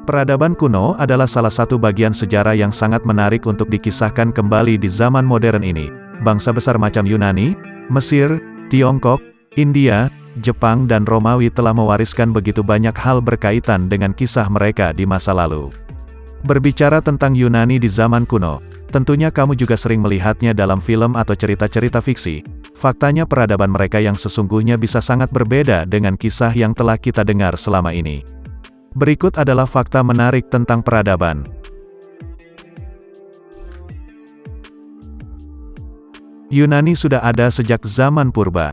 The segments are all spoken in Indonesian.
Peradaban kuno adalah salah satu bagian sejarah yang sangat menarik untuk dikisahkan kembali di zaman modern ini. Bangsa besar macam Yunani, Mesir, Tiongkok, India, Jepang dan Romawi telah mewariskan begitu banyak hal berkaitan dengan kisah mereka di masa lalu. Berbicara tentang Yunani di zaman kuno, tentunya kamu juga sering melihatnya dalam film atau cerita-cerita fiksi. Faktanya peradaban mereka yang sesungguhnya bisa sangat berbeda dengan kisah yang telah kita dengar selama ini. Berikut adalah fakta menarik tentang peradaban. Yunani sudah ada sejak zaman purba.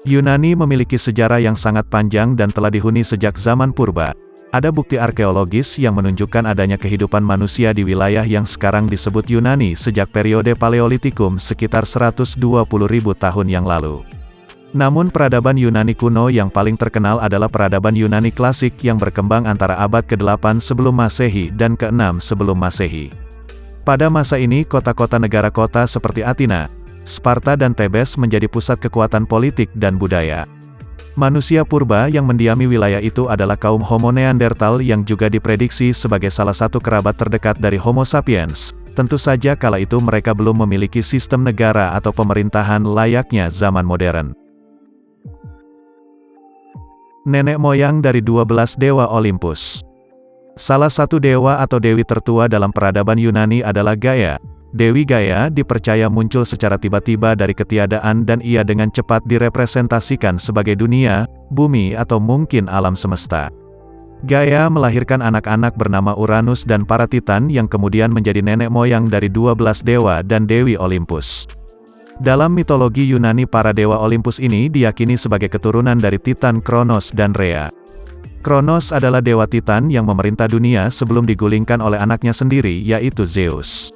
Yunani memiliki sejarah yang sangat panjang dan telah dihuni sejak zaman purba. Ada bukti arkeologis yang menunjukkan adanya kehidupan manusia di wilayah yang sekarang disebut Yunani sejak periode Paleolitikum sekitar 120.000 tahun yang lalu. Namun peradaban Yunani kuno yang paling terkenal adalah peradaban Yunani klasik yang berkembang antara abad ke-8 sebelum Masehi dan ke-6 sebelum Masehi. Pada masa ini kota-kota negara kota seperti Athena, Sparta dan Thebes menjadi pusat kekuatan politik dan budaya. Manusia purba yang mendiami wilayah itu adalah kaum Homo Neanderthal yang juga diprediksi sebagai salah satu kerabat terdekat dari Homo sapiens. Tentu saja kala itu mereka belum memiliki sistem negara atau pemerintahan layaknya zaman modern. Nenek moyang dari 12 dewa Olympus. Salah satu dewa atau dewi tertua dalam peradaban Yunani adalah Gaia. Dewi Gaia dipercaya muncul secara tiba-tiba dari ketiadaan dan ia dengan cepat direpresentasikan sebagai dunia, bumi atau mungkin alam semesta. Gaia melahirkan anak-anak bernama Uranus dan para Titan yang kemudian menjadi nenek moyang dari 12 dewa dan dewi Olympus. Dalam mitologi Yunani para dewa Olympus ini diyakini sebagai keturunan dari Titan Kronos dan Rhea. Kronos adalah dewa Titan yang memerintah dunia sebelum digulingkan oleh anaknya sendiri yaitu Zeus.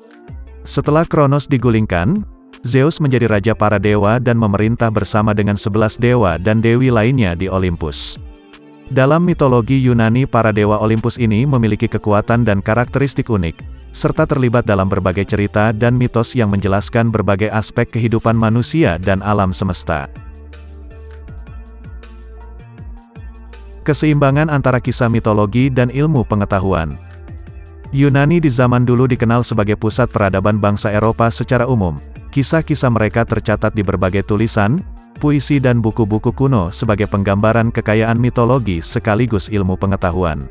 Setelah Kronos digulingkan, Zeus menjadi raja para dewa dan memerintah bersama dengan 11 dewa dan dewi lainnya di Olympus. Dalam mitologi Yunani para dewa Olympus ini memiliki kekuatan dan karakteristik unik, serta terlibat dalam berbagai cerita dan mitos yang menjelaskan berbagai aspek kehidupan manusia dan alam semesta. Keseimbangan antara kisah mitologi dan ilmu pengetahuan. Yunani di zaman dulu dikenal sebagai pusat peradaban bangsa Eropa secara umum. Kisah-kisah mereka tercatat di berbagai tulisan, puisi dan buku-buku kuno sebagai penggambaran kekayaan mitologi sekaligus ilmu pengetahuan.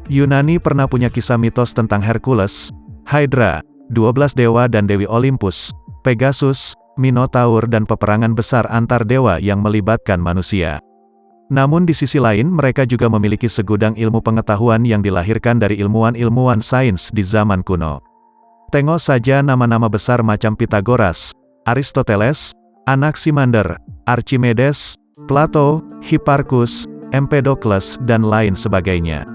Yunani pernah punya kisah mitos tentang Hercules, Hydra, 12 dewa dan dewi Olympus, Pegasus, Minotaur dan peperangan besar antar dewa yang melibatkan manusia. Namun di sisi lain mereka juga memiliki segudang ilmu pengetahuan yang dilahirkan dari ilmuwan-ilmuwan sains di zaman kuno. Tengok saja nama-nama besar macam Pythagoras, Aristoteles, Anaximander, Archimedes, Plato, Hipparchus, Empedocles dan lain sebagainya.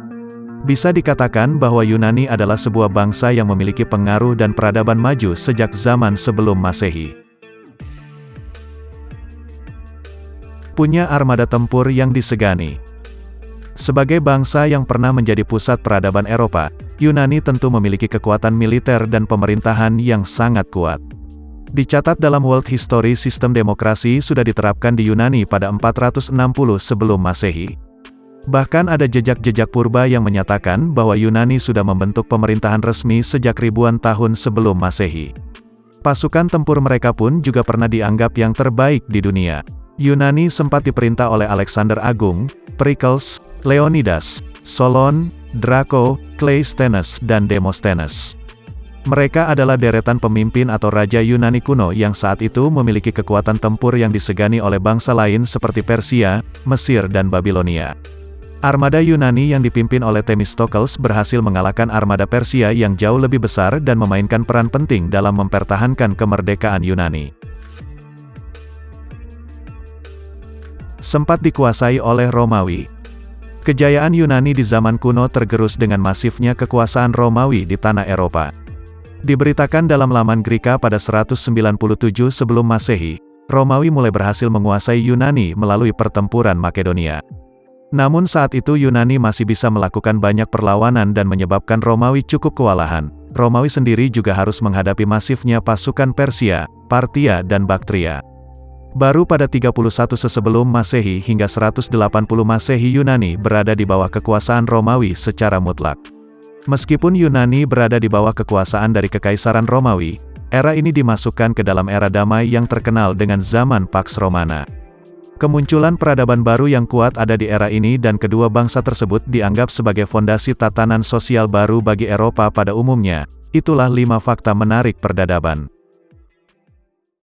Bisa dikatakan bahwa Yunani adalah sebuah bangsa yang memiliki pengaruh dan peradaban maju sejak zaman sebelum Masehi. Punya armada tempur yang disegani. Sebagai bangsa yang pernah menjadi pusat peradaban Eropa, Yunani tentu memiliki kekuatan militer dan pemerintahan yang sangat kuat. Dicatat dalam World History sistem demokrasi sudah diterapkan di Yunani pada 460 sebelum Masehi. Bahkan ada jejak-jejak purba yang menyatakan bahwa Yunani sudah membentuk pemerintahan resmi sejak ribuan tahun sebelum Masehi. Pasukan tempur mereka pun juga pernah dianggap yang terbaik di dunia. Yunani sempat diperintah oleh Alexander Agung, Pericles, Leonidas, Solon, Draco, Cleisthenes dan Demosthenes. Mereka adalah deretan pemimpin atau raja Yunani kuno yang saat itu memiliki kekuatan tempur yang disegani oleh bangsa lain seperti Persia, Mesir dan Babilonia. Armada Yunani yang dipimpin oleh Themistokles berhasil mengalahkan armada Persia yang jauh lebih besar dan memainkan peran penting dalam mempertahankan kemerdekaan Yunani. Sempat dikuasai oleh Romawi. Kejayaan Yunani di zaman kuno tergerus dengan masifnya kekuasaan Romawi di tanah Eropa. Diberitakan dalam laman Grika pada 197 sebelum Masehi, Romawi mulai berhasil menguasai Yunani melalui pertempuran Makedonia. Namun saat itu Yunani masih bisa melakukan banyak perlawanan dan menyebabkan Romawi cukup kewalahan. Romawi sendiri juga harus menghadapi masifnya pasukan Persia, Partia dan Baktria. Baru pada 31 sebelum Masehi hingga 180 Masehi Yunani berada di bawah kekuasaan Romawi secara mutlak. Meskipun Yunani berada di bawah kekuasaan dari Kekaisaran Romawi, era ini dimasukkan ke dalam era damai yang terkenal dengan zaman Pax Romana. Kemunculan peradaban baru yang kuat ada di era ini dan kedua bangsa tersebut dianggap sebagai fondasi tatanan sosial baru bagi Eropa pada umumnya. Itulah 5 fakta menarik peradaban.